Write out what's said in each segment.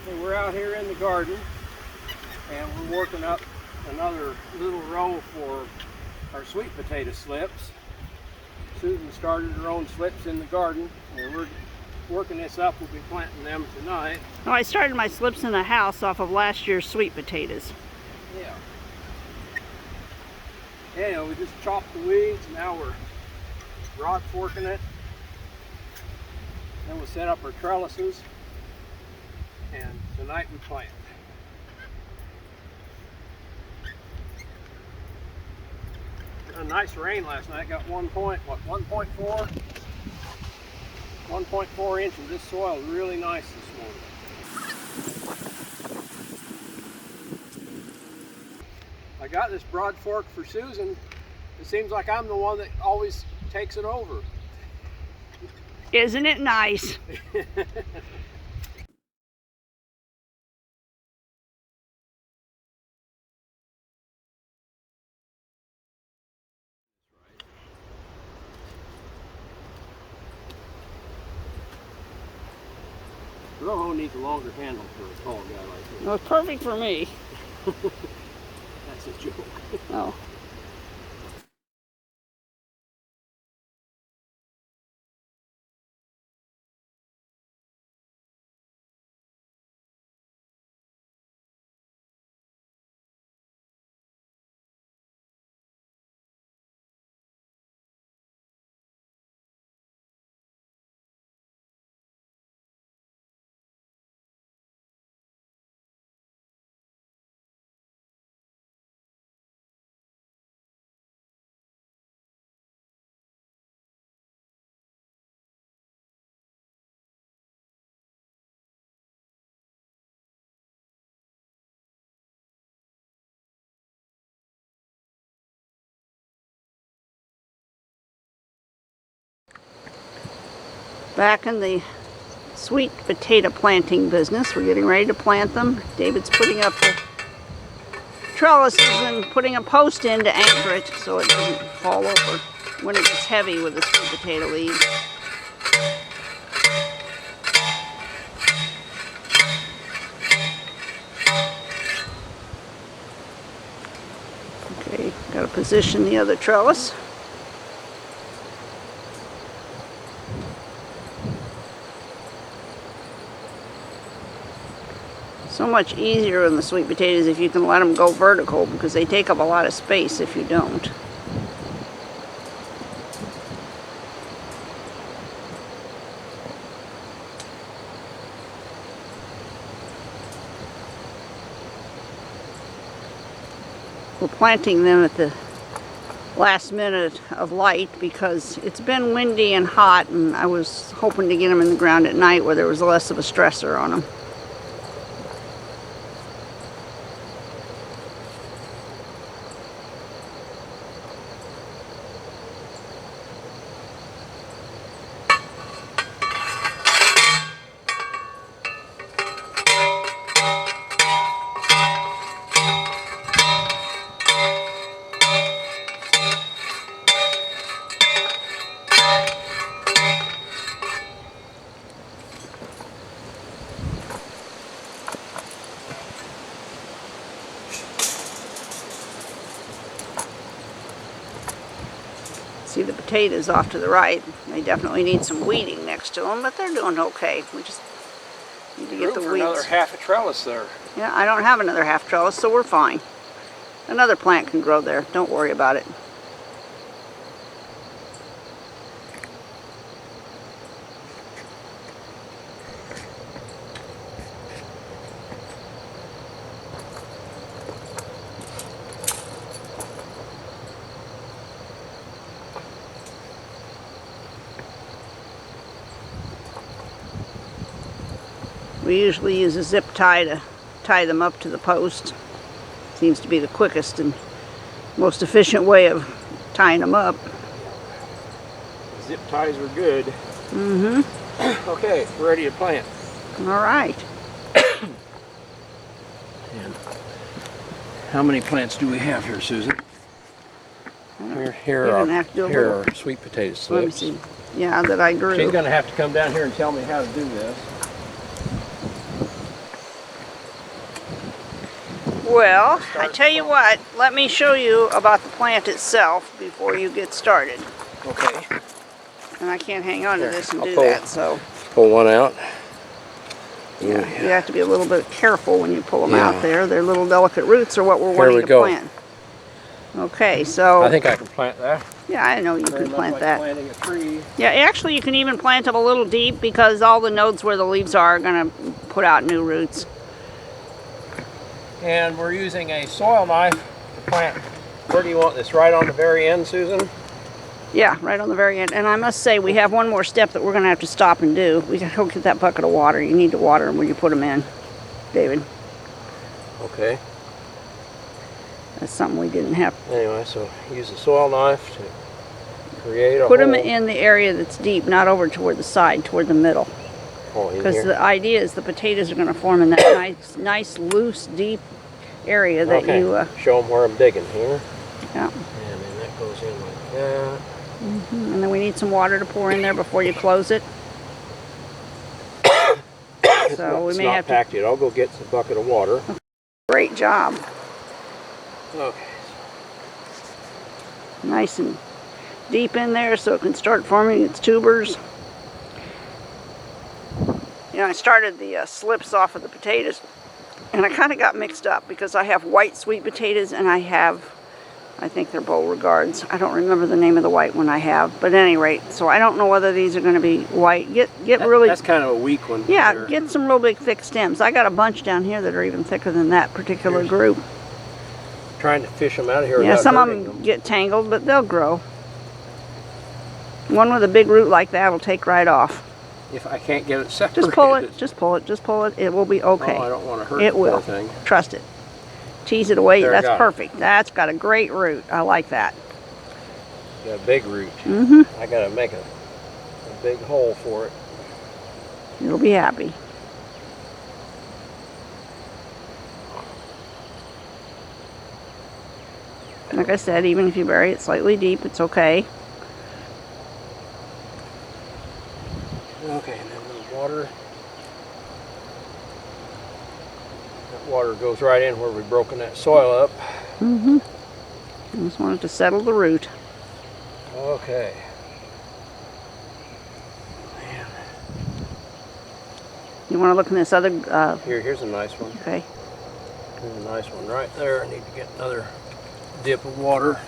Okay, we're out here in the garden and we're working up another little row for our sweet potato slips. Susan started her own slips in the garden and we're working this up. We'll be planting them tonight. Oh, I started my slips in the house off of last year's sweet potatoes. Yeah. Yeah, we just chopped the weeds. Now we're Broadforking it. Then we'll set up our trellises. And tonight we plant. A nice rain last night. Got 1.4 inches. This soil is really nice this morning. I got this Broadfork for Susan. It seems like I'm the one that always takes it over. Isn't it nice? Rojo needs a longer handle for a tall guy like this. Well, it's perfect for me. That's a joke. Oh. Back in the sweet potato planting business. We're getting ready to plant them. David's putting up the trellises and putting a post in to anchor it so it doesn't fall over when it gets heavy with the sweet potato leaves. Okay, got to position the other trellis. So much easier in the sweet potatoes if you can let them go vertical, because they take up a lot of space if you don't. We're planting them at the last minute of light because it's been windy and hot, and I was hoping to get them in the ground at night where there was less of a stressor on them. See the potatoes off to the right. They definitely need some weeding next to them, but they're doing okay. We just need to get the weeds. Another half a trellis there. Yeah, I don't have another half trellis, so we're fine. Another plant can grow there. Don't worry about it. We usually use a zip tie to tie them up to the post. Seems to be the quickest and most efficient way of tying them up. Zip ties are good. Mm-hmm. Okay, we're ready to plant. All right. And how many plants do we have here, Susan? Here are our sweet potato slips. Let me see. Yeah, that I grew. She's going to have to come down here and tell me how to do this. Well, I tell you what, let me show you about the plant itself before you get started. Okay. And I can't hang on to this and I'll do pull. that, so Pull one out. yeah, you have to be a little bit careful when you pull them Yeah. out there. Their little delicate roots are what we're Here wanting we to go. plant. Okay, so I think I can plant that. yeah, I know you Very can much plant like that. planting a tree. Yeah, actually you can even plant them a little deep because all the nodes where the leaves are going to put out new roots. And we're using a soil knife to plant. Where do you want this? Right on the very end, Susan? Yeah, right on the very end. And I must say, we have one more step that we're going to have to stop and do. We got to go get that bucket of water. You need to water them when you put them in, David. Okay. That's something we didn't have. Anyway, so use the soil knife to create a hole. Put them in the area that's deep, not over toward the side, toward the middle. Oh, in Because here. the idea is the potatoes are going to form in that nice, loose, deep area that Okay. you... Show them where I'm digging here. Yeah. And then that goes in like that. And then we need some water to pour in there before you close it. So we It's may not have to... packed yet. I'll go get a bucket of water. Great job. Okay. Nice and deep in there so it can start forming its tubers. You know, I started the slips off of the potatoes and I kind of got mixed up because I have white sweet potatoes and I have, I think they're Beauregards. I don't remember the name of the white one I have, but at any rate, so I don't know whether these are going to be white. Get really... That's kind of a weak one. Yeah, there. get some real big thick stems. I got a bunch down here that are even thicker than that particular group. Trying to fish them out of here. Yeah, without some of hurting them get tangled, but they'll grow. One with a big root like that will take right off. If I can't get it separated. Just pull it, just pull it, just pull it. It will be okay. Oh, I don't want to hurt it the will. poor thing. Trust it. Tease it away. There, That's got it. perfect. That's got a great root. I like that. Got a big root. Mm-hmm. I got to make a big hole for it. You'll be happy. Like I said, even if you bury it slightly deep, it's okay. Okay, and then the water. That water goes right in where we've broken that soil up. Mm-hmm. I just wanted to settle the root. Okay. Man. You want to look in this other... Here's a nice one. Okay. Here's a nice one right there. I need to get another dip of water.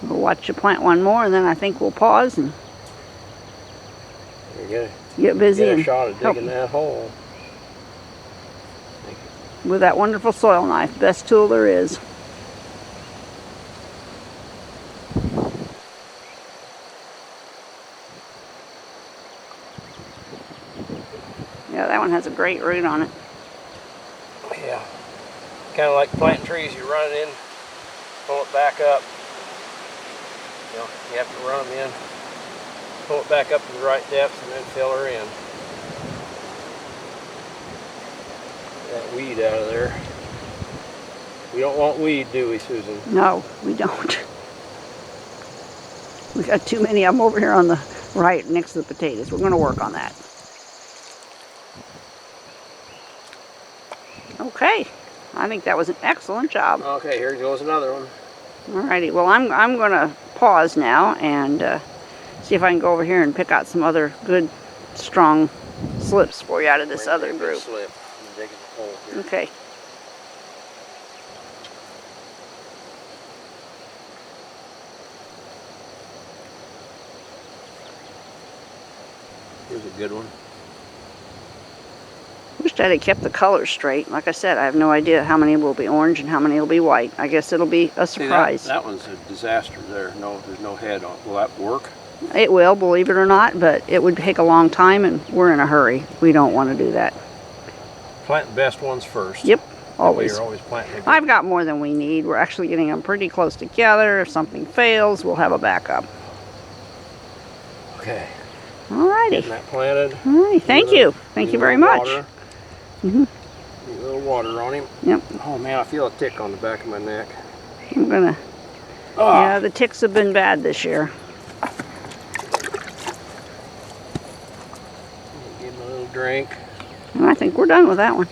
We'll watch you plant one more, and then I think we'll pause and get busy Get a and shot at help digging that hole. with that wonderful soil knife. Best tool there is. Yeah, that one has a great root on it. Yeah. Kind of like planting trees. You run it in, pull it back up. You know, you have to run them in, pull it back up to the right depth, and then fill her in. Get that weed out of there. We don't want weed, do we, Susan? No, we don't. We got too many of them over here on the right next to the potatoes. We're going to work on that. Okay, I think that was an excellent job. Okay, here goes another one. Alrighty, well I'm going to pause now and see if I can go over here and pick out some other good, strong slips for you out of this other group. Slip. I'm digging a hole here. Okay. Here's a good one. Wish I'd have kept the colors straight. Like I said, I have no idea how many will be orange and how many will be white. I guess it'll be a surprise. See, that one's a disaster there. No, there's no head on. Will that work? It will, believe it or not, but it would take a long time and we're in a hurry. We don't want to do that. Plant the best ones first. Yep, That way always. you're always planting. I've got more than we need. We're actually getting them pretty close together. If something fails, we'll have a backup. Okay. Alrighty. Getting that planted. Alright, thank you. Thank you very much. Need a little water on him. Yep. Oh man, I feel a tick on the back of my neck. I'm gonna Yeah, the ticks have been bad this year. Give him a little drink. I think we're done with that one.